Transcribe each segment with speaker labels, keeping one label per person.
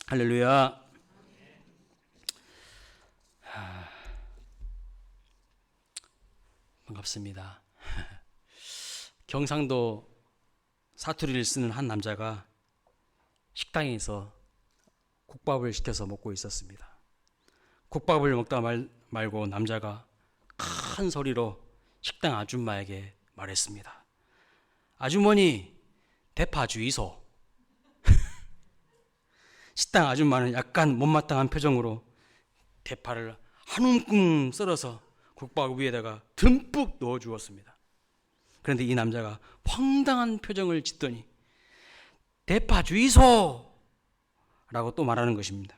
Speaker 1: 할렐루야. 반갑습니다. 경상도 사투리를 쓰는 한 남자가 식당에서 국밥을 시켜서 먹고 있었습니다. 국밥을 먹다 말고 남자가 큰 소리로 식당 아줌마에게 말했습니다. 아주머니, 대파 주이소. 식당 아줌마는 약간 못마땅한 표정으로 대파를 한 움큼 썰어서 국밥 위에다가 듬뿍 넣어 주었습니다. 그런데 이 남자가 황당한 표정을 짓더니 대파 주이소! 라고 또 말하는 것입니다.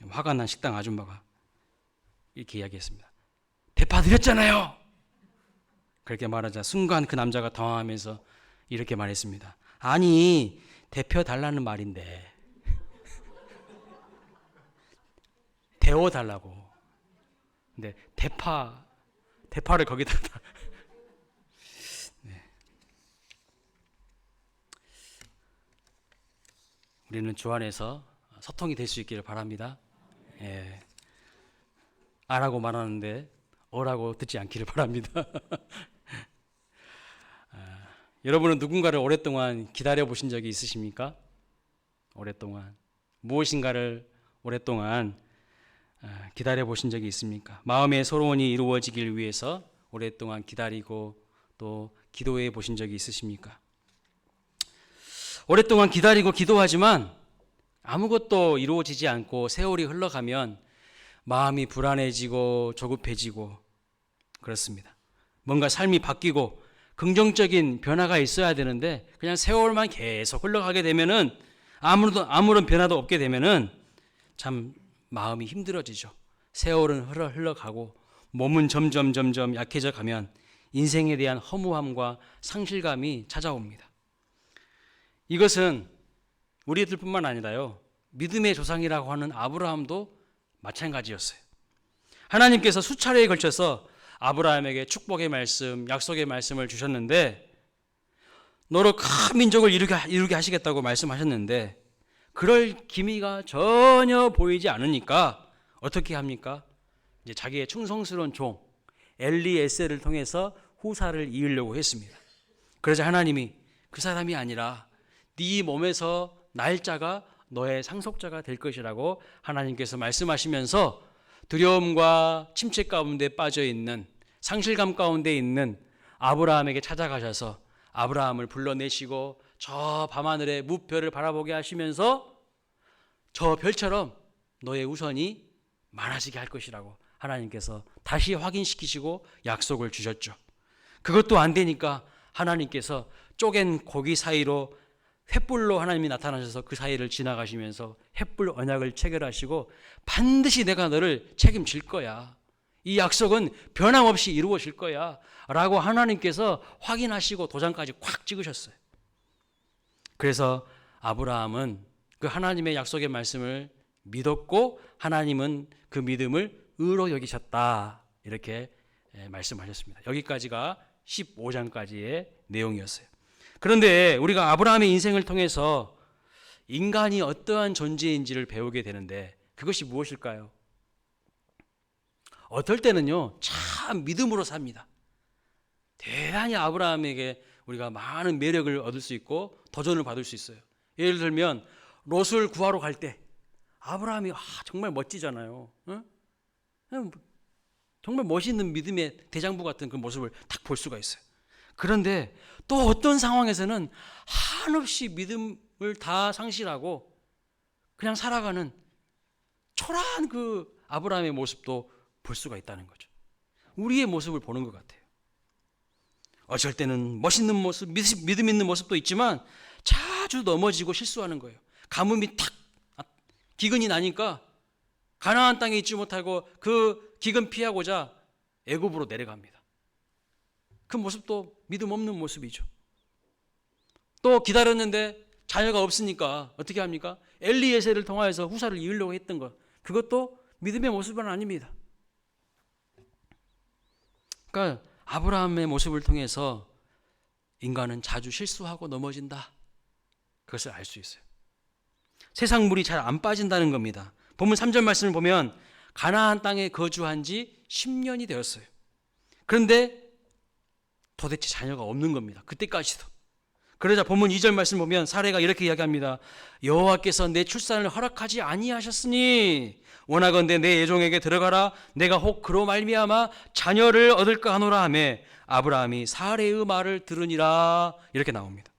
Speaker 1: 화가 난 식당 아줌마가 이렇게 이야기했습니다. 대파 드렸잖아요! 그렇게 말하자 순간 그 남자가 당황하면서 이렇게 말했습니다. 아니, 대표 달라는 말인데 데워달라고. 근데 대파를 거기다 네. 우리는 주 안에서 소통이 될 수 있기를 바랍니다. 예. 아라고 말하는데 어라고 듣지 않기를 바랍니다. 여러분은 누군가를 오랫동안 기다려 보신 적이 있으십니까? 오랫동안 무엇인가를 오랫동안 기다려 보신 적이 있습니까? 마음의 소원이 이루어지길 위해서 오랫동안 기다리고 또 기도해 보신 적이 있으십니까? 오랫동안 기다리고 기도하지만 아무것도 이루어지지 않고 세월이 흘러가면 마음이 불안해지고 조급해지고 그렇습니다. 뭔가 삶이 바뀌고 긍정적인 변화가 있어야 되는데 그냥 세월만 계속 흘러가게 되면은 아무런 변화도 없게 되면은 참 마음이 힘들어지죠. 세월은 흘러가고 몸은 점점 약해져 가면 인생에 대한 허무함과 상실감이 찾아옵니다. 이것은 우리들뿐만 아니라요. 믿음의 조상이라고 하는 아브라함도 마찬가지였어요. 하나님께서 수차례에 걸쳐서 아브라함에게 축복의 말씀, 약속의 말씀을 주셨는데 너로 큰 민족을 이루게 하시겠다고 말씀하셨는데 그럴 기미가 전혀 보이지 않으니까 어떻게 합니까? 이제 자기의 충성스러운 종 엘리에셀을 통해서 후사를 이으려고 했습니다. 그러자 하나님이 그 사람이 아니라 네 몸에서 날짜가 너의 상속자가 될 것이라고 하나님께서 말씀하시면서 두려움과 침체 가운데 빠져 있는 상실감 가운데 있는 아브라함에게 찾아가셔서 아브라함을 불러내시고 저 밤하늘의 무별을 바라보게 하시면서 저 별처럼 너의 우선이 많아지게 할 것이라고 하나님께서 다시 확인시키시고 약속을 주셨죠. 그것도 안 되니까 하나님께서 쪼갠 고기 사이로 횃불로 하나님이 나타나셔서 그 사이를 지나가시면서 횃불 언약을 체결하시고 반드시 내가 너를 책임질 거야. 이 약속은 변함없이 이루어질 거야. 라고 하나님께서 확인하시고 도장까지 콱 찍으셨어요. 그래서 아브라함은 그 하나님의 약속의 말씀을 믿었고 하나님은 그 믿음을 의로 여기셨다. 이렇게 말씀하셨습니다. 여기까지가 15장까지의 내용이었어요. 그런데 우리가 아브라함의 인생을 통해서 인간이 어떠한 존재인지를 배우게 되는데 그것이 무엇일까요? 어떨 때는요, 참 믿음으로 삽니다. 대단히 아브라함에게 우리가 많은 매력을 얻을 수 있고 도전을 받을 수 있어요. 예를 들면 롯을 구하러 갈 때 아브라함이 정말 멋지잖아요. 정말 멋있는 믿음의 대장부 같은 그 모습을 딱 볼 수가 있어요. 그런데 또 어떤 상황에서는 한없이 믿음을 다 상실하고 그냥 살아가는 초라한 그 아브라함의 모습도 볼 수가 있다는 거죠. 우리의 모습을 보는 것 같아요. 어쩔 때는 멋있는 모습, 믿음 있는 모습도 있지만 자주 넘어지고 실수하는 거예요. 가뭄이 탁 기근이 나니까 가나안 땅에 있지 못하고 그 기근 피하고자 애굽으로 내려갑니다. 그 모습도 믿음 없는 모습이죠. 또 기다렸는데 자녀가 없으니까 어떻게 합니까? 엘리에셀을 통하여서 후사를 이으려고 했던 것, 그것도 믿음의 모습은 아닙니다. 그러니까 아브라함의 모습을 통해서 인간은 자주 실수하고 넘어진다. 그것을 알 수 있어요. 세상 물이 잘 안 빠진다는 겁니다. 본문 3절 말씀을 보면 가나안 땅에 거주한 지 10년이 되었어요. 그런데 도대체 자녀가 없는 겁니다. 그때까지도. 그러자 본문 2절 말씀 보면 사례가 이렇게 이야기합니다. 여호와께서 내 출산을 허락하지 아니하셨으니 원하건대 내 예종에게 들어가라. 내가 혹 그로 말미암아 자녀를 얻을까 하노라 하며 아브라함이 사례의 말을 들으니라. 이렇게 나옵니다.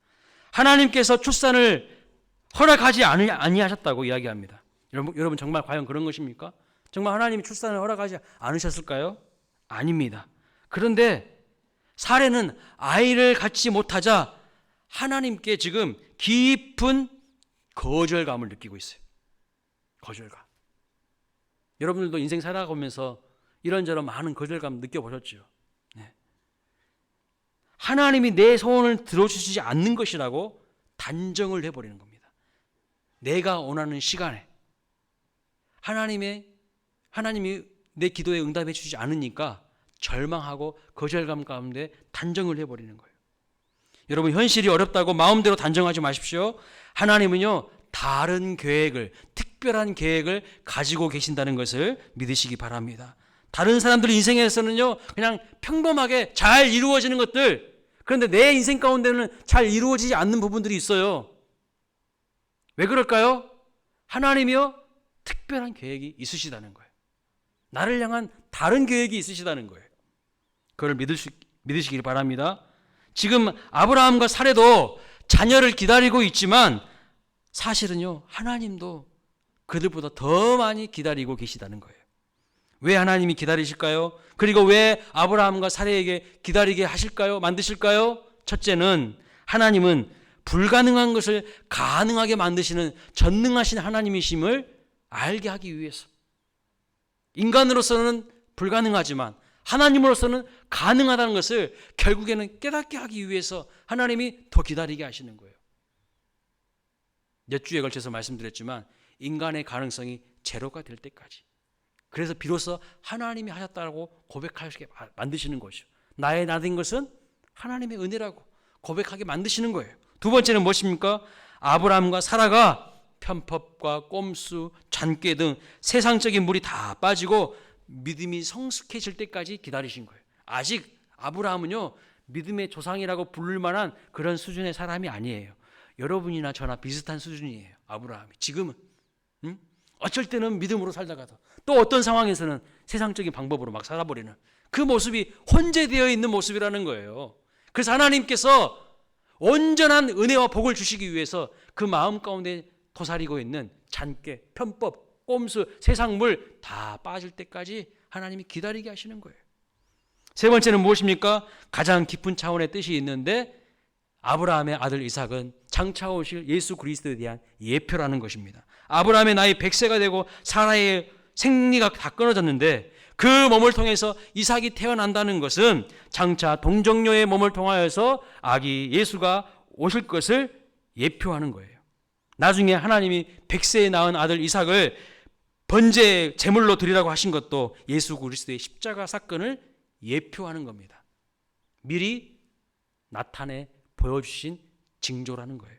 Speaker 1: 하나님께서 출산을 허락하지 아니하셨다고 이야기합니다. 여러분 정말 과연 그런 것입니까? 정말 하나님이 출산을 허락하지 않으셨을까요? 아닙니다. 그런데 사례는 아이를 갖지 못하자 하나님께 지금 깊은 거절감을 느끼고 있어요. 거절감. 여러분들도 인생 살아가면서 이런저런 많은 거절감 느껴보셨죠? 네. 하나님이 내 소원을 들어주시지 않는 것이라고 단정을 해버리는 겁니다. 내가 원하는 시간에 하나님이 내 기도에 응답해 주지 않으니까 절망하고 거절감 가운데 단정을 해버리는 거예요. 여러분 현실이 어렵다고 마음대로 단정하지 마십시오. 하나님은요 다른 계획을, 특별한 계획을 가지고 계신다는 것을 믿으시기 바랍니다. 다른 사람들 인생에서는요 그냥 평범하게 잘 이루어지는 것들, 그런데 내 인생 가운데는 잘 이루어지지 않는 부분들이 있어요. 왜 그럴까요? 하나님이요 특별한 계획이 있으시다는 거예요. 나를 향한 다른 계획이 있으시다는 거예요. 그걸 믿으시길 바랍니다. 지금 아브라함과 사례도 자녀를 기다리고 있지만 사실은요 하나님도 그들보다 더 많이 기다리고 계시다는 거예요. 왜 하나님이 기다리실까요? 그리고 왜 아브라함과 사례에게 기다리게 하실까요? 만드실까요? 첫째는 하나님은 불가능한 것을 가능하게 만드시는 전능하신 하나님이심을 알게 하기 위해서. 인간으로서는 불가능하지만 하나님으로서는 가능하다는 것을 결국에는 깨닫게 하기 위해서 하나님이 더 기다리게 하시는 거예요. 몇 주에 걸쳐서 말씀드렸지만 인간의 가능성이 제로가 될 때까지. 그래서 비로소 하나님이 하셨다고 고백하게 만드시는 것이죠. 나의 나된 것은 하나님의 은혜라고 고백하게 만드시는 거예요. 두 번째는 무엇입니까? 아브라함과 사라가 편법과 꼼수, 잔꾀 등 세상적인 물이 다 빠지고 믿음이 성숙해질 때까지 기다리신 거예요. 아직 아브라함은요 믿음의 조상이라고 부를 만한 그런 수준의 사람이 아니에요. 여러분이나 저나 비슷한 수준이에요. 아브라함이 지금은 어쩔 때는 믿음으로 살다가도 또 어떤 상황에서는 세상적인 방법으로 막 살아버리는 그 모습이 혼재되어 있는 모습이라는 거예요. 그래서 하나님께서 온전한 은혜와 복을 주시기 위해서 그 마음 가운데 도사리고 있는 잔꾀, 편법, 꼼수, 세상물 다 빠질 때까지 하나님이 기다리게 하시는 거예요. 세 번째는 무엇입니까? 가장 깊은 차원의 뜻이 있는데 아브라함의 아들 이삭은 장차 오실 예수 그리스도에 대한 예표라는 것입니다. 아브라함의 나이 100세가 되고 사라의 생리가 다 끊어졌는데 그 몸을 통해서 이삭이 태어난다는 것은 장차 동정녀의 몸을 통하여서 아기 예수가 오실 것을 예표하는 거예요. 나중에 하나님이 100세에 낳은 아들 이삭을 번제 제물로 드리라고 하신 것도 예수 그리스도의 십자가 사건을 예표하는 겁니다. 미리 나타내 보여주신 징조라는 거예요.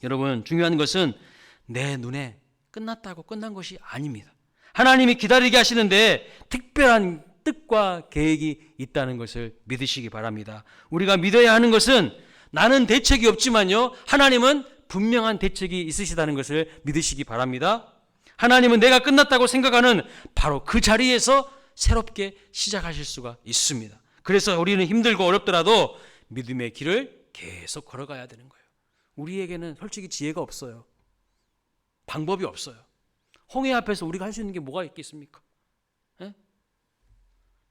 Speaker 1: 여러분 중요한 것은 내 눈에 끝났다고 끝난 것이 아닙니다. 하나님이 기다리게 하시는데 특별한 뜻과 계획이 있다는 것을 믿으시기 바랍니다. 우리가 믿어야 하는 것은 나는 대책이 없지만요 하나님은 분명한 대책이 있으시다는 것을 믿으시기 바랍니다. 하나님은 내가 끝났다고 생각하는 바로 그 자리에서 새롭게 시작하실 수가 있습니다. 그래서 우리는 힘들고 어렵더라도 믿음의 길을 계속 걸어가야 되는 거예요. 우리에게는 솔직히 지혜가 없어요. 방법이 없어요. 홍해 앞에서 우리가 할 수 있는 게 뭐가 있겠습니까?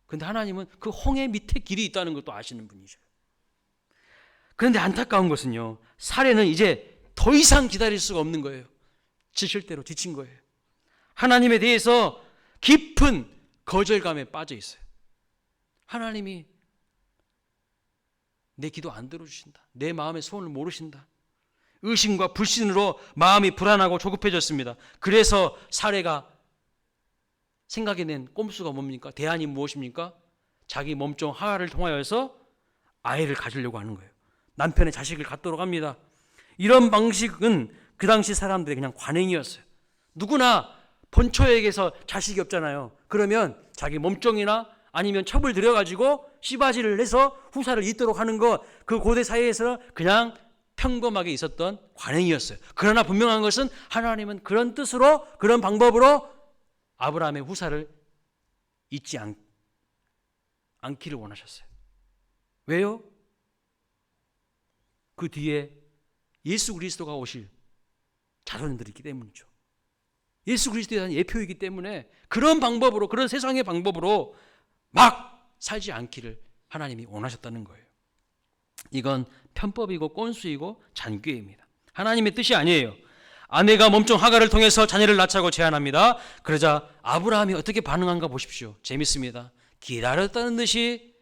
Speaker 1: 그런데 하나님은 그 홍해 밑에 길이 있다는 것도 아시는 분이죠. 그런데 안타까운 것은요 사례는 이제 더 이상 기다릴 수가 없는 거예요. 지칠 대로 지친 거예요. 하나님에 대해서 깊은 거절감에 빠져 있어요. 하나님이 내 기도 안 들어주신다. 내 마음의 소원을 모르신다. 의심과 불신으로 마음이 불안하고 조급해졌습니다. 그래서 사례가 생각해 낸 꼼수가 뭡니까? 대안이 무엇입니까? 자기 몸종 하하를 통하여서 아이를 가지려고 하는 거예요. 남편의 자식을 갖도록 합니다. 이런 방식은 그 당시 사람들의 그냥 관행이었어요. 누구나 본처에게서 자식이 없잖아요. 그러면 자기 몸종이나 아니면 첩을 들여가지고 씨바지를 해서 후사를 잇도록 하는 거, 그 고대 사회에서 그냥 평범하게 있었던 관행이었어요. 그러나 분명한 것은 하나님은 그런 뜻으로, 그런 방법으로 아브라함의 후사를 잇지 않기를 원하셨어요. 왜요? 그 뒤에 예수 그리스도가 오실 자손들이 있기 때문이죠. 예수 그리스도에 대한 예표이기 때문에 그런 방법으로, 그런 세상의 방법으로 막 살지 않기를 하나님이 원하셨다는 거예요. 이건 편법이고 꼰수이고 잔꾀입니다. 하나님의 뜻이 아니에요. 아내가 몸종 하갈을 통해서 자녀를 낳자고 제안합니다. 그러자 아브라함이 어떻게 반응한가 보십시오. 재밌습니다. 기다렸다는 듯이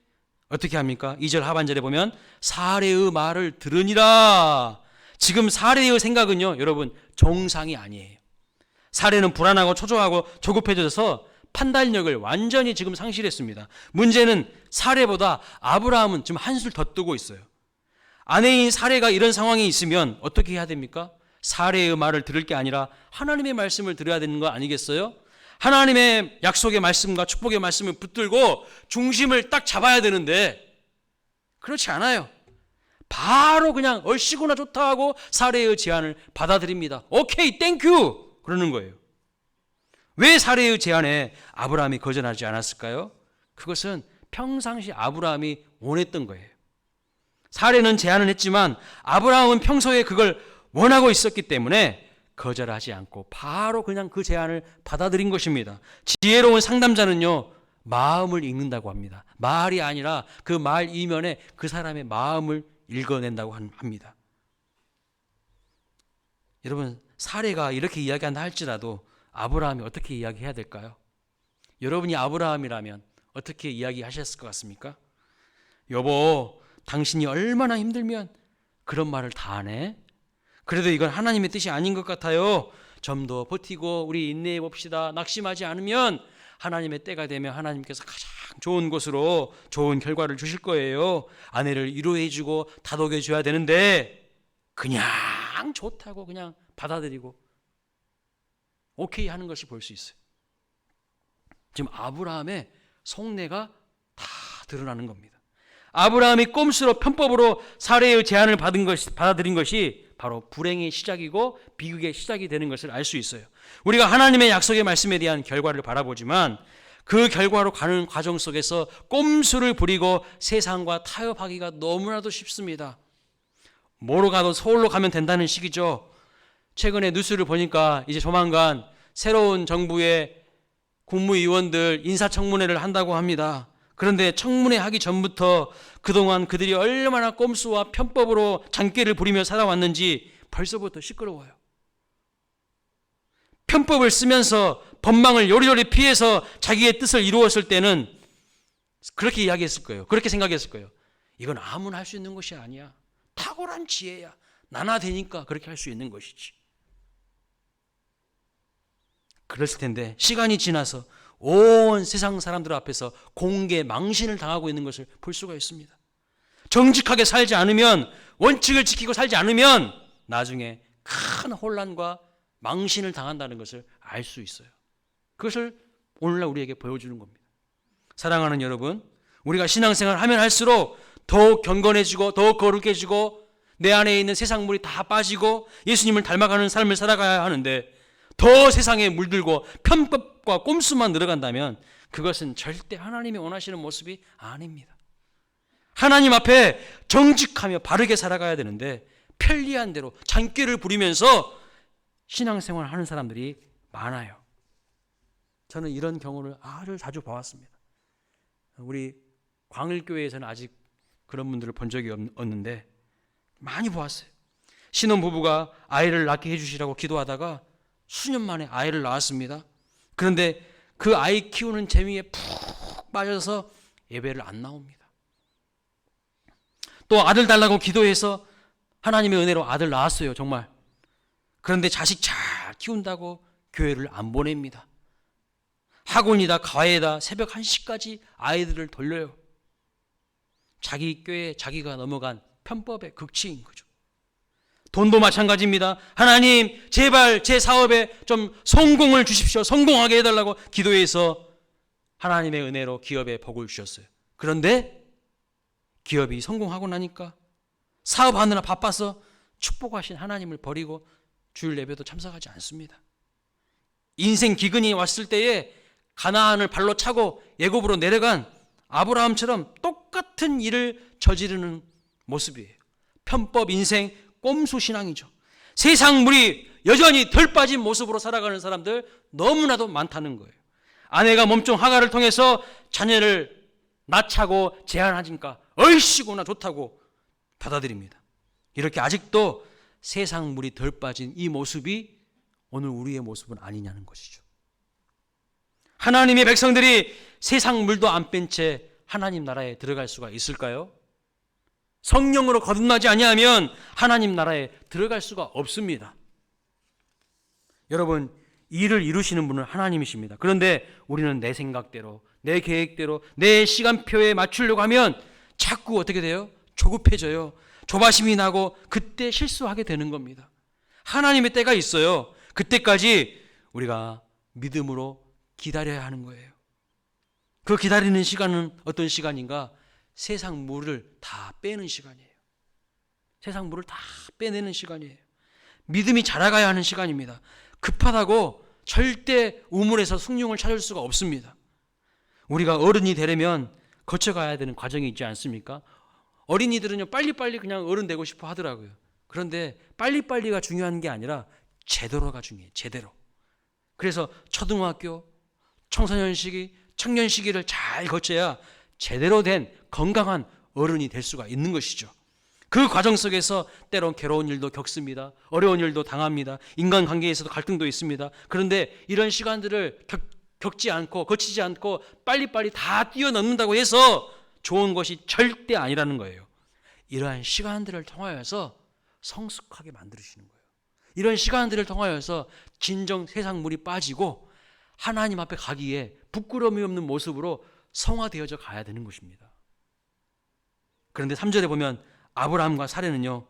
Speaker 1: 어떻게 합니까? 2절 하반절에 보면 사레의 말을 들으니라. 지금 사레의 생각은요, 여러분, 정상이 아니에요. 사레는 불안하고 초조하고 조급해져서 판단력을 완전히 지금 상실했습니다. 문제는 사레보다 아브라함은 지금 한술 더 뜨고 있어요. 아내인 사레가 이런 상황에 있으면 어떻게 해야 됩니까? 사레의 말을 들을 게 아니라 하나님의 말씀을 들어야 되는 거 아니겠어요? 하나님의 약속의 말씀과 축복의 말씀을 붙들고 중심을 딱 잡아야 되는데 그렇지 않아요. 바로 그냥 얼씨구나 좋다 하고 사레의 제안을 받아들입니다. 오케이, 땡큐 그러는 거예요. 왜 사레의 제안에 아브라함이 거절하지 않았을까요? 그것은 평상시 아브라함이 원했던 거예요. 사레는 제안을 했지만 아브라함은 평소에 그걸 원하고 있었기 때문에 거절하지 않고 바로 그냥 그 제안을 받아들인 것입니다. 지혜로운 상담자는요, 마음을 읽는다고 합니다. 말이 아니라 그 말 이면에 그 사람의 마음을 읽어낸다고 합니다. 여러분, 사레가 이렇게 이야기한다 할지라도 아브라함이 어떻게 이야기해야 될까요? 여러분이 아브라함이라면 어떻게 이야기하셨을 것 같습니까? 여보, 당신이 얼마나 힘들면 그런 말을 다 하네? 그래도 이건 하나님의 뜻이 아닌 것 같아요. 좀 더 버티고 우리 인내해 봅시다. 낙심하지 않으면 하나님의 때가 되면 하나님께서 가장 좋은 곳으로 좋은 결과를 주실 거예요. 아내를 위로해 주고 다독여 줘야 되는데 그냥 좋다고 그냥 받아들이고 오케이 하는 것이 볼 수 있어요. 지금 아브라함의 속내가 다 드러나는 겁니다. 아브라함이 꼼수로 편법으로 사레의 제안을 받아들인 것이 바로 불행의 시작이고 비극의 시작이 되는 것을 알 수 있어요. 우리가 하나님의 약속의 말씀에 대한 결과를 바라보지만 그 결과로 가는 과정 속에서 꼼수를 부리고 세상과 타협하기가 너무나도 쉽습니다. 뭐로 가도 서울로 가면 된다는 식이죠. 최근에 뉴스를 보니까 이제 조만간 새로운 정부의 국무위원들 인사청문회를 한다고 합니다. 그런데 청문회 하기 전부터 그동안 그들이 얼마나 꼼수와 편법으로 잔꾀를 부리며 살아왔는지 벌써부터 시끄러워요. 편법을 쓰면서 법망을 요리조리 피해서 자기의 뜻을 이루었을 때는 그렇게 이야기했을 거예요. 그렇게 생각했을 거예요. 이건 아무나 할 수 있는 것이 아니야. 탁월한 지혜야. 나나 되니까 그렇게 할 수 있는 것이지. 그랬을 텐데 시간이 지나서 온 세상 사람들 앞에서 공개 망신을 당하고 있는 것을 볼 수가 있습니다. 정직하게 살지 않으면, 원칙을 지키고 살지 않으면 나중에 큰 혼란과 망신을 당한다는 것을 알 수 있어요. 그것을 오늘날 우리에게 보여주는 겁니다. 사랑하는 여러분, 우리가 신앙생활을 하면 할수록 더욱 경건해지고 더욱 거룩해지고 내 안에 있는 세상물이 다 빠지고 예수님을 닮아가는 삶을 살아가야 하는데 더 세상에 물들고 편법과 꼼수만 늘어간다면 그것은 절대 하나님이 원하시는 모습이 아닙니다. 하나님 앞에 정직하며 바르게 살아가야 되는데 편리한 대로 잔꾀를 부리면서 신앙생활을 하는 사람들이 많아요. 저는 이런 경우를 아주 자주 봐왔습니다. 우리 광일교회에서는 아직 그런 분들을 본 적이 없는데 많이 보았어요. 신혼부부가 아이를 낳게 해주시라고 기도하다가 수년 만에 아이를 낳았습니다. 그런데 그 아이 키우는 재미에 푹 빠져서 예배를 안 나옵니다. 또 아들 달라고 기도해서 하나님의 은혜로 아들 낳았어요, 정말. 그런데 자식 잘 키운다고 교회를 안 보냅니다. 학원이다 과외다 새벽 1시까지 아이들을 돌려요. 자기 교회에 자기가 넘어간 편법의 극치인 거죠. 돈도 마찬가지입니다. 하나님 제발 제 사업에 좀 성공을 주십시오. 성공하게 해달라고 기도해서 하나님의 은혜로 기업에 복을 주셨어요. 그런데 기업이 성공하고 나니까 사업하느라 바빠서 축복하신 하나님을 버리고 주일 예배도 참석하지 않습니다. 인생 기근이 왔을 때에 가나안을 발로 차고 애굽으로 내려간 아브라함처럼 똑같은 일을 저지르는 모습이에요. 편법 인생 꼼수 신앙이죠. 세상 물이 여전히 덜 빠진 모습으로 살아가는 사람들 너무나도 많다는 거예요. 아내가 몸종 하가를 통해서 자녀를 낳자고 제안하니까 얼씨구나 좋다고 받아들입니다. 이렇게 아직도 세상 물이 덜 빠진 이 모습이 오늘 우리의 모습은 아니냐는 것이죠. 하나님의 백성들이 세상 물도 안 뺀 채 하나님 나라에 들어갈 수가 있을까요? 성령으로 거듭나지 아니하면 하나님 나라에 들어갈 수가 없습니다. 여러분, 일을 이루시는 분은 하나님이십니다. 그런데 우리는 내 생각대로, 내 계획대로, 내 시간표에 맞추려고 하면 자꾸 어떻게 돼요? 조급해져요. 조바심이 나고 그때 실수하게 되는 겁니다. 하나님의 때가 있어요. 그때까지 우리가 믿음으로 기다려야 하는 거예요. 그 기다리는 시간은 어떤 시간인가? 세상 물을 다 빼는 시간이에요. 세상 물을 다 빼내는 시간이에요. 믿음이 자라가야 하는 시간입니다. 급하다고 절대 우물에서 숭늉을 찾을 수가 없습니다. 우리가 어른이 되려면 거쳐가야 되는 과정이 있지 않습니까? 어린이들은요 빨리빨리 그냥 어른 되고 싶어 하더라고요. 그런데 빨리빨리가 중요한 게 아니라 제대로가 중요해요. 제대로. 그래서 초등학교, 청소년 시기, 청년 시기를 잘 거쳐야 제대로 된 건강한 어른이 될 수가 있는 것이죠. 그 과정 속에서 때론 괴로운 일도 겪습니다. 어려운 일도 당합니다. 인간관계에서도 갈등도 있습니다. 그런데 이런 시간들을 겪지 않고 거치지 않고 빨리빨리 다 뛰어넘는다고 해서 좋은 것이 절대 아니라는 거예요. 이러한 시간들을 통하여서 성숙하게 만들어주시는 거예요. 이런 시간들을 통하여서 진정 세상 물이 빠지고 하나님 앞에 가기에 부끄러움이 없는 모습으로 성화되어져 가야 되는 것입니다. 그런데 3절에 보면 아브라함과 사례는요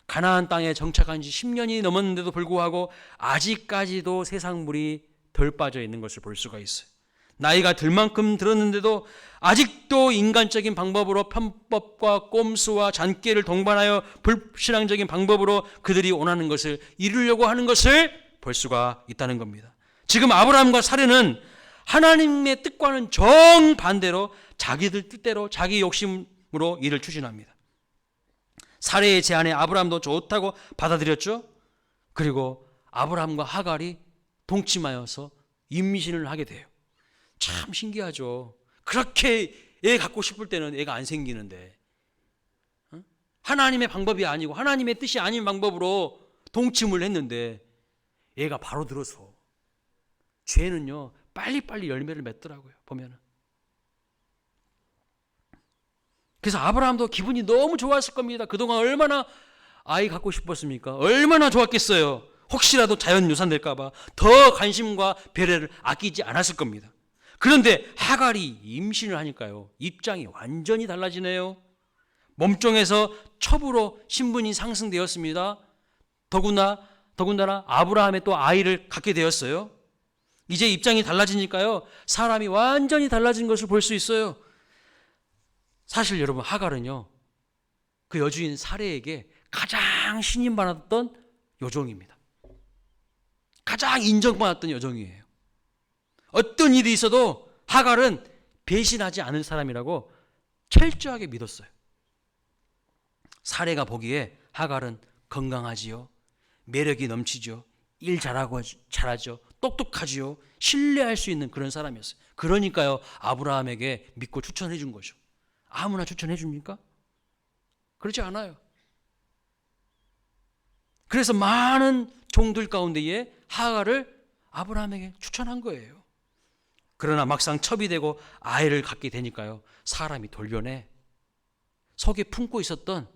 Speaker 1: 가나안 땅에 정착한 지 10년이 넘었는데도 불구하고 아직까지도 세상 물이 덜 빠져 있는 것을 볼 수가 있어요. 나이가 들 만큼 들었는데도 아직도 인간적인 방법으로 편법과 꼼수와 잔꾀를 동반하여 불신앙적인 방법으로 그들이 원하는 것을 이루려고 하는 것을 볼 수가 있다는 겁니다. 지금 아브라함과 사례는 하나님의 뜻과는 정반대로 자기들 뜻대로 자기 욕심으로 일을 추진합니다. 사례의 제안에 아브라함도 좋다고 받아들였죠. 그리고 아브라함과 하갈이 동침하여서 임신을 하게 돼요. 참 신기하죠. 그렇게 애 갖고 싶을 때는 애가 안 생기는데 하나님의 방법이 아니고 하나님의 뜻이 아닌 방법으로 동침을 했는데 애가 바로 들어서 죄는요 빨리빨리 열매를 맺더라고요. 보면은. 그래서 아브라함도 기분이 너무 좋았을 겁니다. 그동안 얼마나 아이 갖고 싶었습니까? 얼마나 좋았겠어요. 혹시라도 자연유산 될까 봐 더 관심과 배려를 아끼지 않았을 겁니다. 그런데 하갈이 임신을 하니까요 입장이 완전히 달라지네요. 몸종에서 첩으로 신분이 상승되었습니다. 더군다나 아브라함의 또 아이를 갖게 되었어요. 이제 입장이 달라지니까요 사람이 완전히 달라진 것을 볼 수 있어요. 사실 여러분 하갈은요 그 여주인 사레에게 가장 신임받았던 여종입니다. 가장 인정받았던 여종이에요. 어떤 일이 있어도 하갈은 배신하지 않을 사람이라고 철저하게 믿었어요. 사레가 보기에 하갈은 건강하지요, 매력이 넘치죠, 일 잘하죠, 똑똑하지요, 신뢰할 수 있는 그런 사람이었어요. 그러니까요 아브라함에게 믿고 추천해 준 거죠. 아무나 추천해 줍니까? 그렇지 않아요. 그래서 많은 종들 가운데에 하갈을 아브라함에게 추천한 거예요. 그러나 막상 첩이 되고 아이를 갖게 되니까요 사람이 돌변해 속에 품고 있었던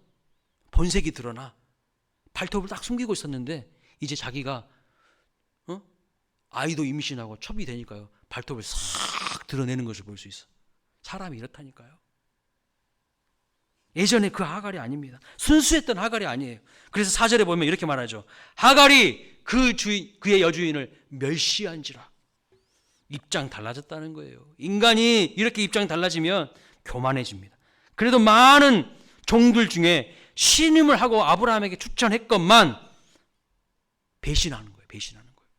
Speaker 1: 본색이 드러나 발톱을 딱 숨기고 있었는데 이제 자기가 아이도 임신하고 첩이 되니까요 발톱을 싹 드러내는 것을 볼 수 있어. 사람이 이렇다니까요. 예전에 그 하갈이 아닙니다. 순수했던 하갈이 아니에요. 그래서 4절에 보면 이렇게 말하죠. 하갈이 그의 여주인을 멸시한지라. 입장 달라졌다는 거예요. 인간이 이렇게 입장 달라지면 교만해집니다. 그래도 많은 종들 중에 신임을 하고 아브라함에게 추천했건만 배신하는 거예요. 배신하는 거예요.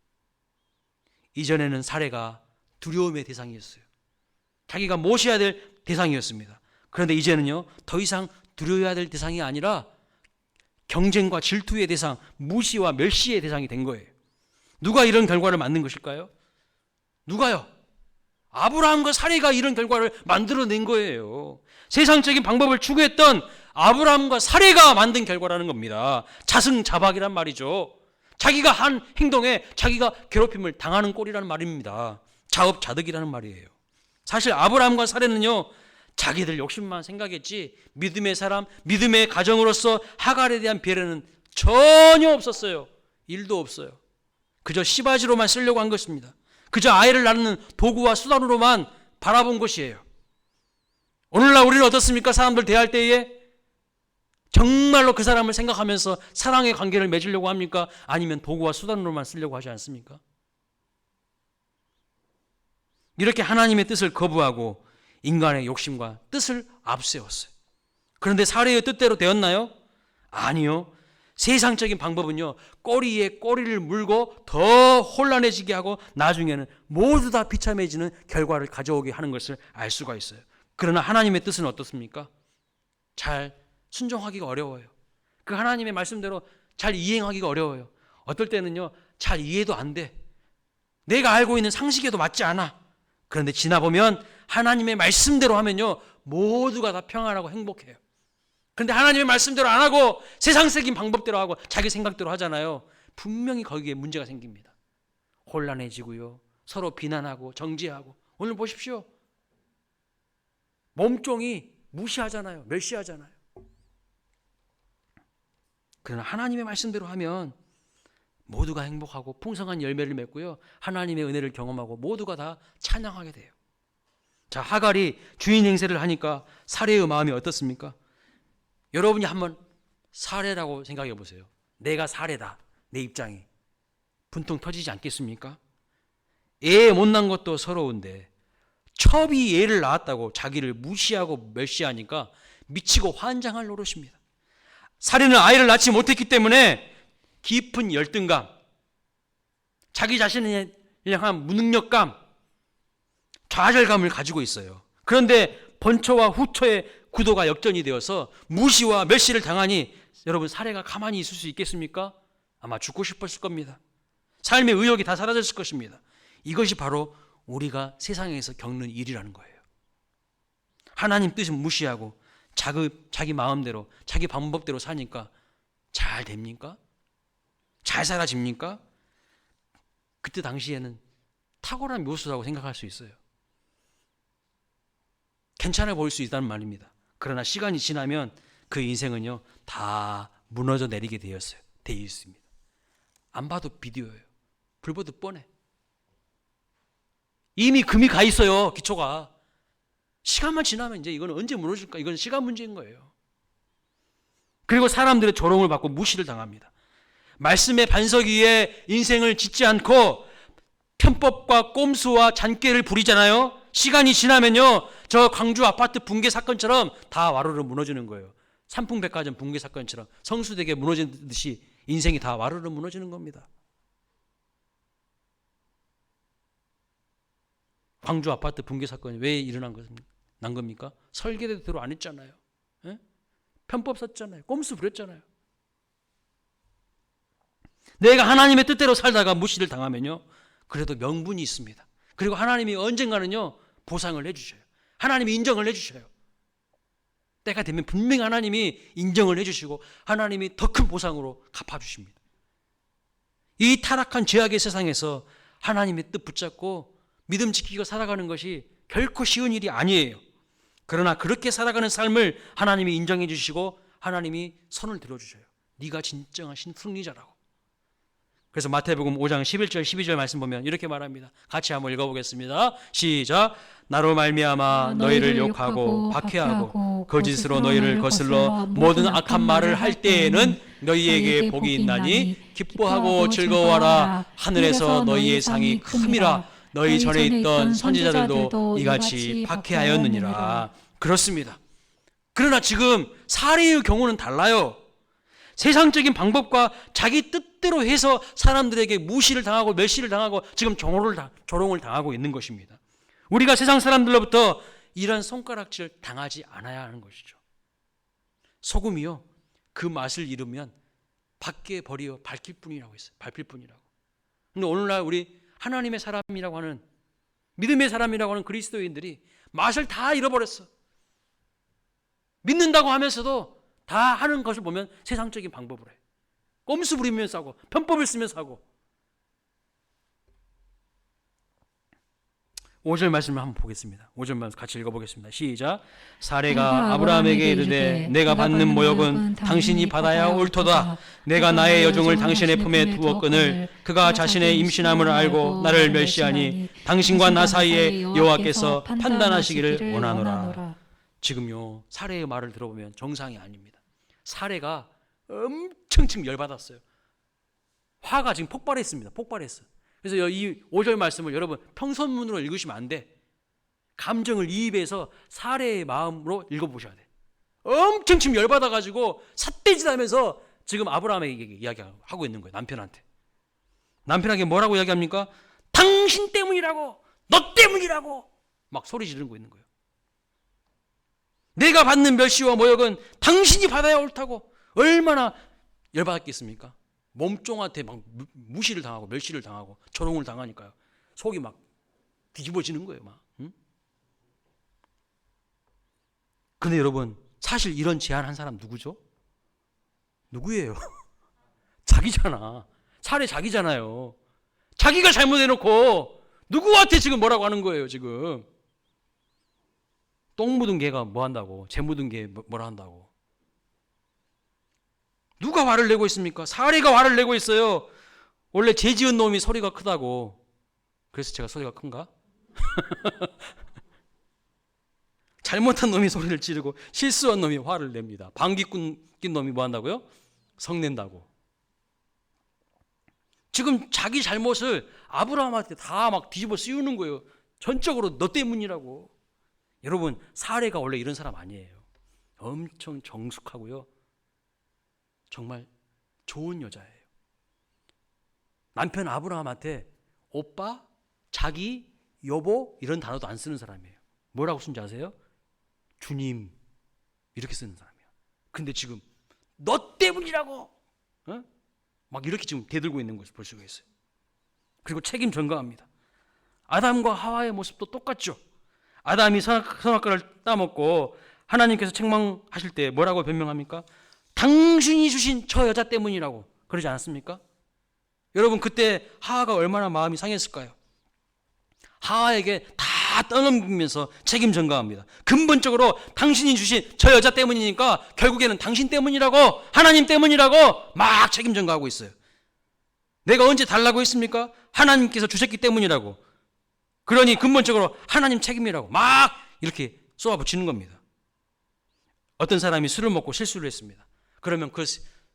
Speaker 1: 이전에는 사례가 두려움의 대상이었어요. 자기가 모셔야 될 대상이었습니다. 그런데 이제는요, 더 이상 두려워야 될 대상이 아니라 경쟁과 질투의 대상, 무시와 멸시의 대상이 된 거예요. 누가 이런 결과를 만든 것일까요? 누가요? 아브라함과 사례가 이런 결과를 만들어낸 거예요. 세상적인 방법을 추구했던 아브라함과 사례가 만든 결과라는 겁니다. 자승자박이란 말이죠. 자기가 한 행동에 자기가 괴롭힘을 당하는 꼴이라는 말입니다. 자업자득이라는 말이에요. 사실 아브라함과 사례는요, 자기들 욕심만 생각했지 믿음의 사람, 믿음의 가정으로서 하갈에 대한 배려는 전혀 없었어요. 일도 없어요. 그저 시바지로만 쓰려고 한 것입니다. 그저 아이를 낳는 도구와 수단으로만 바라본 것이에요. 오늘날 우리는 어떻습니까? 사람들 대할 때에 정말로 그 사람을 생각하면서 사랑의 관계를 맺으려고 합니까? 아니면 도구와 수단으로만 쓰려고 하지 않습니까? 이렇게 하나님의 뜻을 거부하고 인간의 욕심과 뜻을 앞세웠어요. 그런데 사례의 뜻대로 되었나요? 아니요. 세상적인 방법은요, 꼬리에 꼬리를 물고 더 혼란해지게 하고 나중에는 모두 다 비참해지는 결과를 가져오게 하는 것을 알 수가 있어요. 그러나 하나님의 뜻은 어떻습니까? 잘 순종하기가 어려워요. 그 하나님의 말씀대로 잘 이행하기가 어려워요. 어떨 때는요, 잘 이해도 안 돼. 내가 알고 있는 상식에도 맞지 않아. 그런데 지나보면 하나님의 말씀대로 하면요, 모두가 다 평안하고 행복해요. 그런데 하나님의 말씀대로 안 하고 세상적인 방법대로 하고 자기 생각대로 하잖아요. 분명히 거기에 문제가 생깁니다. 혼란해지고요, 서로 비난하고 정죄하고. 오늘 보십시오. 몸종이 무시하잖아요. 멸시하잖아요. 그러나 하나님의 말씀대로 하면 모두가 행복하고 풍성한 열매를 맺고요, 하나님의 은혜를 경험하고 모두가 다 찬양하게 돼요. 자, 하갈이 주인 행세를 하니까 사례의 마음이 어떻습니까? 여러분이 한번 사례라고 생각해 보세요. 내가 사례다. 내 입장이 분통 터지지 않겠습니까? 애 못난 것도 서러운데 첩이 애를 낳았다고 자기를 무시하고 멸시하니까 미치고 환장할 노릇입니다. 사례는 아이를 낳지 못했기 때문에 깊은 열등감, 자기 자신에 향한 무능력감, 좌절감을 가지고 있어요. 그런데 본초와 후초의 구도가 역전이 되어서 무시와 멸시를 당하니 여러분, 사례가 가만히 있을 수 있겠습니까? 아마 죽고 싶었을 겁니다. 삶의 의욕이 다 사라졌을 것입니다. 이것이 바로 우리가 세상에서 겪는 일이라는 거예요. 하나님 뜻은 무시하고 자기 마음대로 자기 방법대로 사니까 잘 됩니까? 잘 살아집니까? 그때 당시에는 탁월한 묘수라고 생각할 수 있어요. 괜찮아 보일 수 있다는 말입니다. 그러나 시간이 지나면 그 인생은요, 다 무너져 내리게 되어 있습니다. 안 봐도 비디오예요. 불보듯 뻔해. 이미 금이 가 있어요, 기초가. 시간만 지나면 이제 이건 언제 무너질까? 이건 시간 문제인 거예요. 그리고 사람들의 조롱을 받고 무시를 당합니다. 말씀의 반석 위에 인생을 짓지 않고 편법과 꼼수와 잔꾀를 부리잖아요. 시간이 지나면요, 저 광주 아파트 붕괴 사건처럼 다 와르르 무너지는 거예요. 삼풍백화점 붕괴 사건처럼 성수대교 무너지는 듯이 인생이 다 와르르 무너지는 겁니다. 광주 아파트 붕괴 사건이 왜 일어난 겁니까? 설계대로 안 했잖아요. 에? 편법 썼잖아요. 꼼수 부렸잖아요. 내가 하나님의 뜻대로 살다가 무시를 당하면요, 그래도 명분이 있습니다. 그리고 하나님이 언젠가는요, 보상을 해주셔요. 하나님이 인정을 해주셔요. 때가 되면 분명히 하나님이 인정을 해주시고 하나님이 더 큰 보상으로 갚아주십니다. 이 타락한 죄악의 세상에서 하나님의 뜻 붙잡고 믿음 지키고 살아가는 것이 결코 쉬운 일이 아니에요. 그러나 그렇게 살아가는 삶을 하나님이 인정해 주시고 하나님이 손을 들어주셔요. 네가 진정한 승리자라고. 그래서 마태복음 5장 11절 12절 말씀 보면 이렇게 말합니다. 같이 한번 읽어보겠습니다. 시작. 나로 말미암아 너희를 욕하고 박해하고 거짓으로 너희를 거슬러 모든 악한 말을 할 때에는 너희에게 복이 있나니 기뻐하고 즐거워하라. 하늘에서 너희의 상이 큼이라. 너희 전에 있던 선지자들도 이같이 박해하였느니라. 그렇습니다. 그러나 지금 사례의 경우는 달라요. 세상적인 방법과 자기 뜻대로 해서 사람들에게 무시를 당하고 멸시를 당하고 지금 조롱을 당하고 있는 것입니다. 우리가 세상 사람들로부터 이런 손가락질 당하지 않아야 하는 것이죠. 소금이요, 그 맛을 잃으면 밖에 버려 밝힐 뿐이라고 했어요. 밟힐 뿐이라고. 근데 오늘날 우리 하나님의 사람이라고 하는, 믿음의 사람이라고 하는 그리스도인들이 맛을 다 잃어버렸어. 믿는다고 하면서도 다 하는 것을 보면 세상적인 방법을 해. 꼼수 부리면서 하고 편법을 쓰면서 하고. 5절 말씀을 한번 보겠습니다. 5절 말씀 같이 읽어보겠습니다. 시작. 사레가 아브라함에게 이르되 내가 받는 모욕은 당신이 받아야 옳도다. 내가 나의 여종을 당신의 품에 두었거늘 그가 자신의 임신함을 알고 나를 멸시하니 당신과 나 사이에 여호와께서 판단하시기를 원하노라. 지금요, 사레의 말을 들어보면 정상이 아닙니다. 사레가 엄청 지금 열받았어요. 화가 지금 폭발했습니다. 폭발했어요. 그래서 이 5절 말씀을 여러분 평선문으로 읽으시면 안 돼. 감정을 이입해서 사레의 마음으로 읽어보셔야 돼. 엄청 지금 열받아가지고 삿대질하면서 지금 아브라함에게 이야기하고 있는 거예요. 남편한테. 남편에게 뭐라고 이야기합니까? 당신 때문이라고, 너 때문이라고 막 소리 지르고 있는 거예요. 내가 받는 멸시와 모욕은 당신이 받아야 옳다고. 얼마나 열받았겠습니까? 몸종한테 막 무시를 당하고 멸시를 당하고 조롱을 당하니까요. 속이 막 뒤집어지는 거예요. 막. 응? 근데 여러분, 사실 이런 제안한 사람 누구죠? 누구예요? 자기잖아. 차라리 자기잖아요. 자기가 잘못해놓고 누구한테 지금 뭐라고 하는 거예요, 지금. 똥 묻은 개가 뭐 한다고, 재 묻은 개 뭐라 한다고. 누가 화를 내고 있습니까? 사례가 화를 내고 있어요. 원래 죄 지은 놈이 소리가 크다고. 그래서 제가 소리가 큰가? 잘못한 놈이 소리를 지르고 실수한 놈이 화를 냅니다. 방귀 낀 놈이 뭐 한다고요? 성낸다고. 지금 자기 잘못을 아브라함한테 다 막 뒤집어 씌우는 거예요. 전적으로 너 때문이라고. 여러분, 사례가 원래 이런 사람 아니에요. 엄청 정숙하고요. 정말 좋은 여자예요. 남편 아브라함한테 오빠, 자기, 여보 이런 단어도 안 쓰는 사람이에요. 뭐라고 쓰는지 아세요? 주님 이렇게 쓰는 사람이에요. 근데 지금 너 때문이라고 어? 막 이렇게 지금 대들고 있는 것을 볼 수가 있어요. 그리고 책임 전가합니다. 아담과 하와의 모습도 똑같죠. 아담이 선악과를 따먹고 하나님께서 책망하실 때 뭐라고 변명합니까? 당신이 주신 저 여자 때문이라고 그러지 않았습니까? 여러분, 그때 하와가 얼마나 마음이 상했을까요? 하와에게 다 떠넘기면서 책임 전가합니다. 근본적으로 당신이 주신 저 여자 때문이니까 결국에는 당신 때문이라고, 하나님 때문이라고 막 책임 전가하고 있어요. 내가 언제 달라고 했습니까? 하나님께서 주셨기 때문이라고. 그러니 근본적으로 하나님 책임이라고 막 이렇게 쏘아붙이는 겁니다. 어떤 사람이 술을 먹고 실수를 했습니다. 그러면 그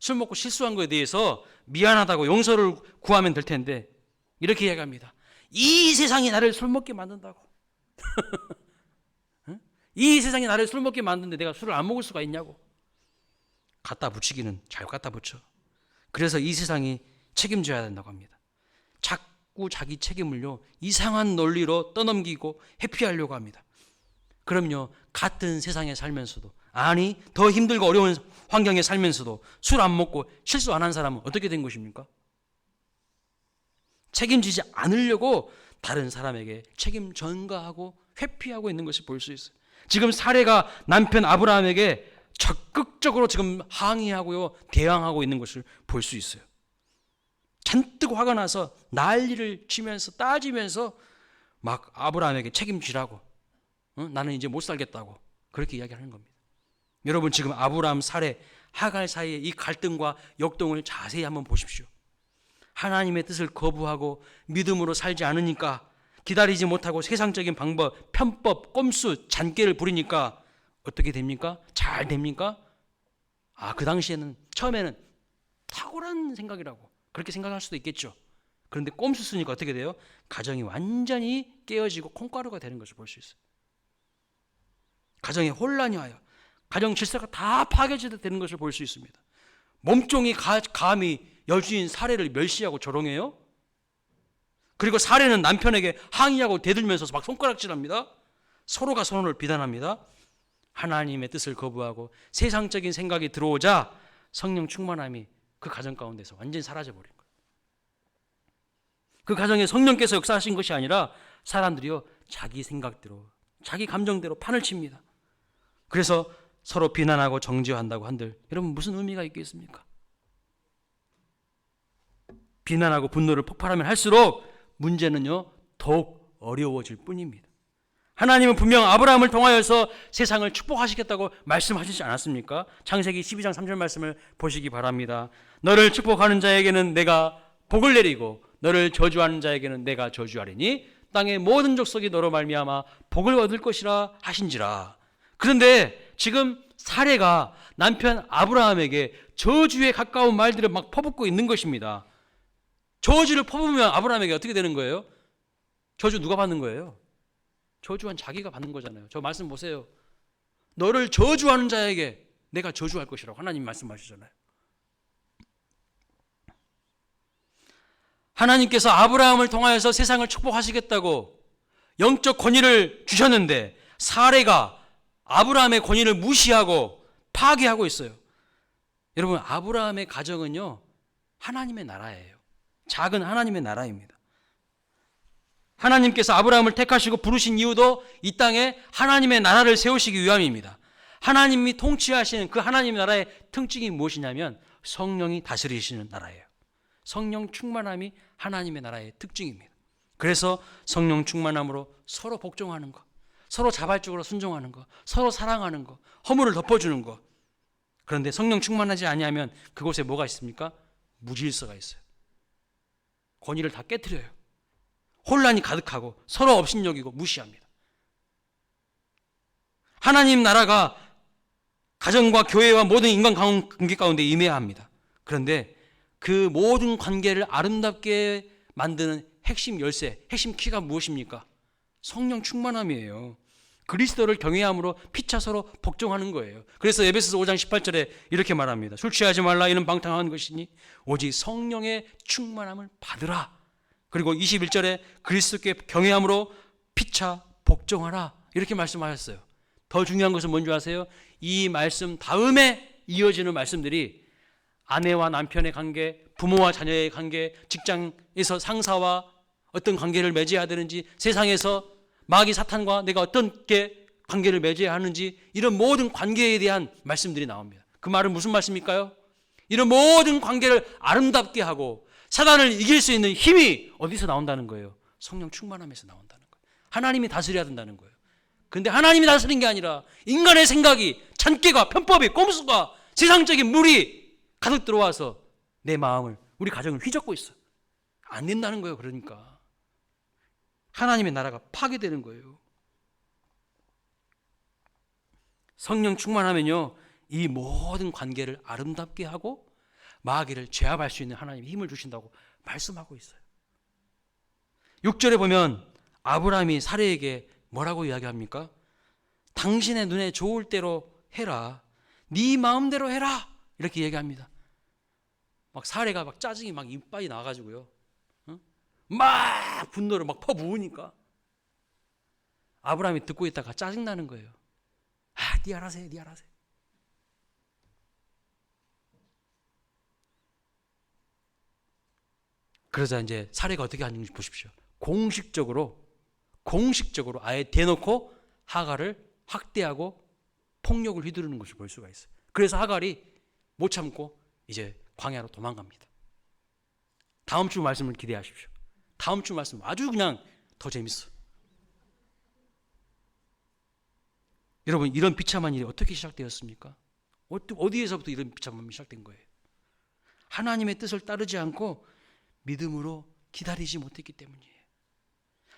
Speaker 1: 술 먹고 실수한 것에 대해서 미안하다고 용서를 구하면 될 텐데 이렇게 이야기합니다. 이 세상이 나를 술 먹게 만든다고. 이 세상이 나를 술 먹게 만드는데 내가 술을 안 먹을 수가 있냐고. 갖다 붙이기는 잘 갖다 붙여. 그래서 이 세상이 책임져야 된다고 합니다. 자꾸 자기 책임을요 이상한 논리로 떠넘기고 회피하려고 합니다. 그럼요, 같은 세상에 살면서도, 아니 더 힘들고 어려운 환경에 살면서도 술 안 먹고 실수 안 한 사람은 어떻게 된 것입니까? 책임지지 않으려고 다른 사람에게 책임 전가하고 회피하고 있는 것을 볼 수 있어요. 지금 사례가 남편 아브라함에게 적극적으로 지금 항의하고요 대항하고 있는 것을 볼 수 있어요. 잔뜩 화가 나서 난리를 치면서 따지면서 막 아브라함에게 책임지라고, 나는 이제 못 살겠다고 그렇게 이야기하는 겁니다. 여러분, 지금 아브라함, 사례, 하갈 사이의 이 갈등과 역동을 자세히 한번 보십시오. 하나님의 뜻을 거부하고 믿음으로 살지 않으니까 기다리지 못하고 세상적인 방법, 편법, 꼼수, 잔꾀를 부리니까 어떻게 됩니까? 잘 됩니까? 그 당시에는 처음에는 탁월한 생각이라고 그렇게 생각할 수도 있겠죠. 그런데 꼼수 쓰니까 어떻게 돼요? 가정이 완전히 깨어지고 콩가루가 되는 것을 볼 수 있어요. 가정에 혼란이 와요. 가정 질서가 다 파괴되는 되는 것을 볼 수 있습니다. 몸종이 감히 여주인 사례를 멸시하고 조롱해요. 그리고 사례는 남편에게 항의하고 대들면서 막 손가락질합니다. 서로가 서로를 비난합니다. 하나님의 뜻을 거부하고 세상적인 생각이 들어오자 성령 충만함이 그 가정 가운데서 완전히 사라져버린 거예요. 그 가정에 성령께서 역사하신 것이 아니라 사람들이요 자기 생각대로 자기 감정대로 판을 칩니다. 그래서 서로 비난하고 정죄한다고 한들 여러분 무슨 의미가 있겠습니까? 비난하고 분노를 폭발하면 할수록 문제는요 더욱 어려워질 뿐입니다. 하나님은 분명 아브라함을 통하여서 세상을 축복하시겠다고 말씀하시지 않았습니까? 창세기 12장 3절 말씀을 보시기 바랍니다. 너를 축복하는 자에게는 내가 복을 내리고 너를 저주하는 자에게는 내가 저주하리니 땅의 모든 족속이 너로 말미암아 복을 얻을 것이라 하신지라. 그런데 지금 사례가 남편 아브라함에게 저주에 가까운 말들을 막 퍼붓고 있는 것입니다. 저주를 퍼부으면 아브라함에게 어떻게 되는 거예요? 저주 누가 받는 거예요? 저주한 자기가 받는 거잖아요. 저 말씀 보세요. 너를 저주하는 자에게 내가 저주할 것이라고 하나님 말씀하시잖아요. 하나님께서 아브라함을 통하여서 세상을 축복하시겠다고 영적 권위를 주셨는데 사례가 아브라함의 권위를 무시하고 파괴하고 있어요. 여러분 아브라함의 가정은요 하나님의 나라예요. 작은 하나님의 나라입니다. 하나님께서 아브라함을 택하시고 부르신 이유도 이 땅에 하나님의 나라를 세우시기 위함입니다. 하나님이 통치하시는 그 하나님의 나라의 특징이 무엇이냐면 성령이 다스리시는 나라예요. 성령 충만함이 하나님의 나라의 특징입니다. 그래서 성령 충만함으로 서로 복종하는 것, 서로 자발적으로 순종하는 것, 서로 사랑하는 것, 허물을 덮어주는 것. 그런데 성령 충만하지 아니하면 그곳에 뭐가 있습니까? 무질서가 있어요. 권위를 다 깨트려요. 혼란이 가득하고 서로 업신여기고 무시합니다. 하나님 나라가 가정과 교회와 모든 인간관계 가운데 임해야 합니다. 그런데 그 모든 관계를 아름답게 만드는 핵심 열쇠, 핵심 키가 무엇입니까? 성령 충만함이에요. 그리스도를 경외함으로 피차 서로 복종하는 거예요. 그래서 에베소서 5장 18절에 이렇게 말합니다. 술 취하지 말라 이는 방탕한 것이니 오직 성령의 충만함을 받으라. 그리고 21절에 그리스도께 경외함으로 피차 복종하라 이렇게 말씀하셨어요. 더 중요한 것은 뭔지 아세요? 이 말씀 다음에 이어지는 말씀들이 아내와 남편의 관계, 부모와 자녀의 관계, 직장에서 상사와 어떤 관계를 맺어야 되는지, 세상에서 마귀 사탄과 내가 어떻게 관계를 맺어야 하는지, 이런 모든 관계에 대한 말씀들이 나옵니다. 그 말은 무슨 말씀일까요? 이런 모든 관계를 아름답게 하고 사단을 이길 수 있는 힘이 어디서 나온다는 거예요? 성령 충만함에서 나온다는 거예요. 하나님이 다스려야 된다는 거예요. 그런데 하나님이 다스리는 게 아니라 인간의 생각이, 잔꾀가, 편법이, 꼼수가, 세상적인 물이 가득 들어와서 내 마음을, 우리 가정을 휘젓고 있어요. 안 된다는 거예요. 그러니까 하나님의 나라가 파괴되는 거예요. 성령 충만하면요 이 모든 관계를 아름답게 하고 마귀를 제압할 수 있는 하나님의 힘을 주신다고 말씀하고 있어요. 6절에 보면 아브라함이 사례에게 뭐라고 이야기합니까? 당신의 눈에 좋을 대로 해라. 네 마음대로 해라. 이렇게 얘기합니다. 막 사례가 막 짜증이 막 이빨이 나가지고요. 막 분노를 막 퍼부으니까 아브라함이 듣고 있다가 짜증나는 거예요. 네 알아서 해, 네 알아서 해. 그러자 이제 사례가 어떻게 하는지 보십시오. 공식적으로 아예 대놓고 하갈을 학대하고 폭력을 휘두르는 것을 볼 수가 있어요. 그래서 하갈이 못 참고 이제 광야로 도망갑니다. 다음 주 말씀을 기대하십시오. 다음 주 말씀 아주 그냥 더 재밌어. 여러분 이런 비참한 일이 어떻게 시작되었습니까? 어디에서부터 이런 비참함이 시작된 거예요? 하나님의 뜻을 따르지 않고 믿음으로 기다리지 못했기 때문이에요.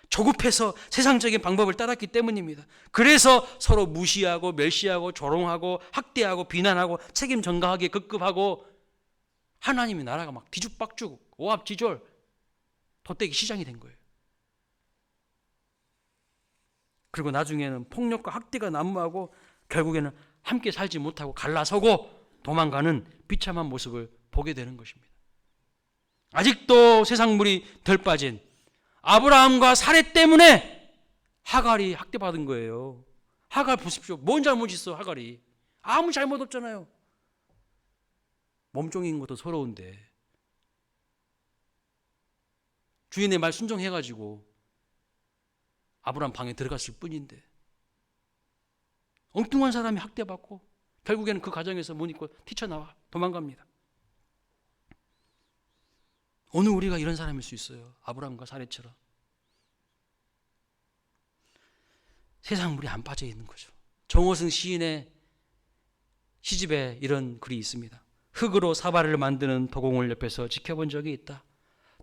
Speaker 1: 조급해서 세상적인 방법을 따랐기 때문입니다. 그래서 서로 무시하고 멸시하고 조롱하고 학대하고 비난하고 책임 전가하게 급급하고 하나님의 나라가 막 뒤죽박죽 오합지졸 돗대기 시장이 된 거예요. 그리고 나중에는 폭력과 학대가 난무하고 결국에는 함께 살지 못하고 갈라서고 도망가는 비참한 모습을 보게 되는 것입니다. 아직도 세상물이 덜 빠진 아브라함과 사례 때문에 하갈이 학대받은 거예요. 하갈 보십시오. 뭔 잘못 있어 하갈이. 아무 잘못 없잖아요. 몸종인 것도 서러운데 주인의 말 순종해가지고 아브라함 방에 들어갔을 뿐인데 엉뚱한 사람이 학대받고 결국에는 그 가정에서 못 있고 튀쳐나와 도망갑니다. 오늘 우리가 이런 사람일 수 있어요. 아브라함과 사례처럼. 세상물이 안 빠져 있는 거죠. 정호승 시인의 시집에 이런 글이 있습니다. 흙으로 사발을 만드는 도공을 옆에서 지켜본 적이 있다.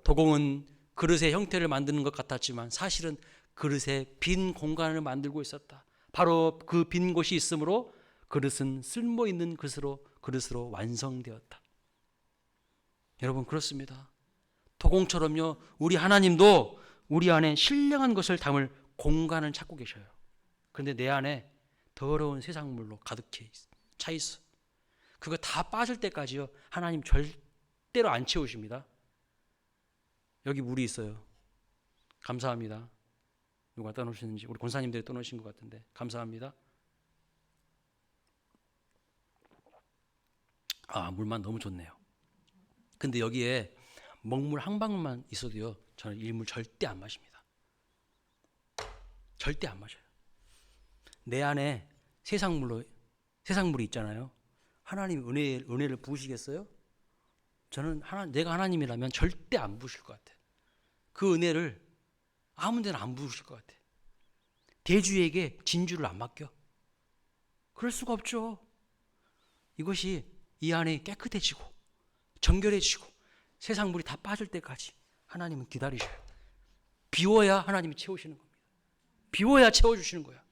Speaker 1: 도공은 그릇의 형태를 만드는 것 같았지만 사실은 그릇에 빈 공간을 만들고 있었다. 바로 그 빈 곳이 있으므로 그릇은 쓸모 있는 그릇으로 완성되었다. 여러분 그렇습니다. 도공처럼요, 우리 하나님도 우리 안에 신령한 것을 담을 공간을 찾고 계셔요. 그런데 내 안에 더러운 세상물로 가득 차 있어. 그거 다 빠질 때까지요, 하나님 절대로 안 채우십니다. 여기 물이 있어요. 감사합니다. 누가 떠놓으셨는지 우리 권사님들이 떠놓으신 것 같은데 감사합니다. 물만 너무 좋네요. 근데 여기에 먹물 한 방울만 있어도요, 저는 이 물 절대 안 마십니다. 절대 안 마셔요. 내 안에 세상물이 있잖아요. 하나님 은혜를 부으시겠어요? 저는 내가 하나님이라면 절대 안 부으실 것 같아요. 그 은혜를 아무 데나 안 부으실 것 같아요. 대주에게 진주를 안 맡겨. 그럴 수가 없죠. 이것이 이 안에 깨끗해지고 정결해지고 세상물이 다 빠질 때까지 하나님은 기다리셔요. 비워야 하나님이 채우시는 겁니다. 비워야 채워주시는 거야.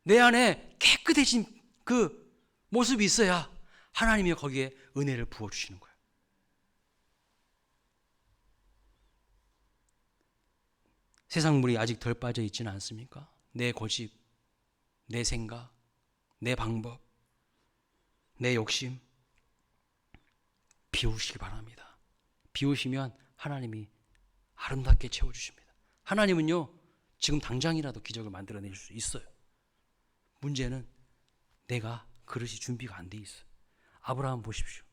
Speaker 1: 내 안에 깨끗해진 그 모습이 있어야 하나님이 거기에 은혜를 부어주시는 거야. 세상물이 아직 덜 빠져 있지는 않습니까? 내 고집, 내 생각, 내 방법, 내 욕심 비우시기 바랍니다. 비우시면 하나님이 아름답게 채워주십니다. 하나님은요, 지금 당장이라도 기적을 만들어낼 수 있어요. 문제는 내가 그릇이 준비가 안 돼 있어요. 아브라함 보십시오.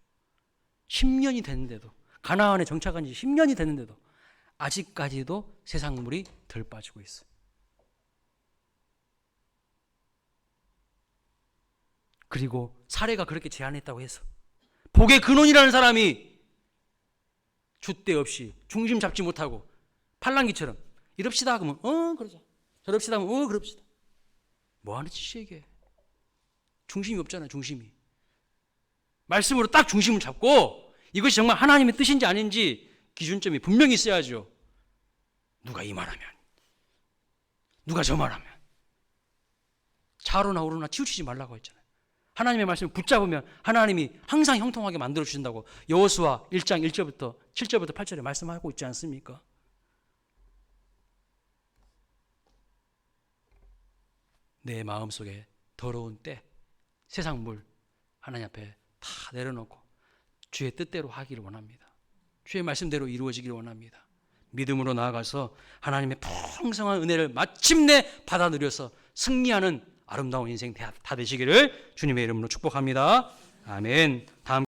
Speaker 1: 10년이 됐는데도, 가나안에 정착한 지 10년이 됐는데도 아직까지도 세상물이 덜 빠지고 있어요. 그리고 사례가 그렇게 제안했다고 해서 복의 근원이라는 사람이 줏대 없이 중심 잡지 못하고 팔랑귀처럼 이럽시다 그러면 그러자, 저럽시다 하면 그럽시다. 뭐 하는 짓이야 이게. 중심이 없잖아요. 중심이. 말씀으로 딱 중심을 잡고 이것이 정말 하나님의 뜻인지 아닌지 기준점이 분명히 있어야죠. 누가 이 말하면, 누가 저 말하면 좌로나 우로나 치우치지 말라고 했잖아요. 하나님의 말씀을 붙잡으면 하나님이 항상 형통하게 만들어 주신다고 여호수아 1장 1절부터 7절부터 8절에 말씀하고 있지 않습니까? 내 마음속에 더러운 때, 세상 물 하나님 앞에 다 내려놓고 주의 뜻대로 하기를 원합니다. 주의 말씀대로 이루어지기를 원합니다. 믿음으로 나아가서 하나님의 풍성한 은혜를 마침내 받아 누려서 승리하는 아름다운 인생 다 되시기를 주님의 이름으로 축복합니다. 아멘. 다음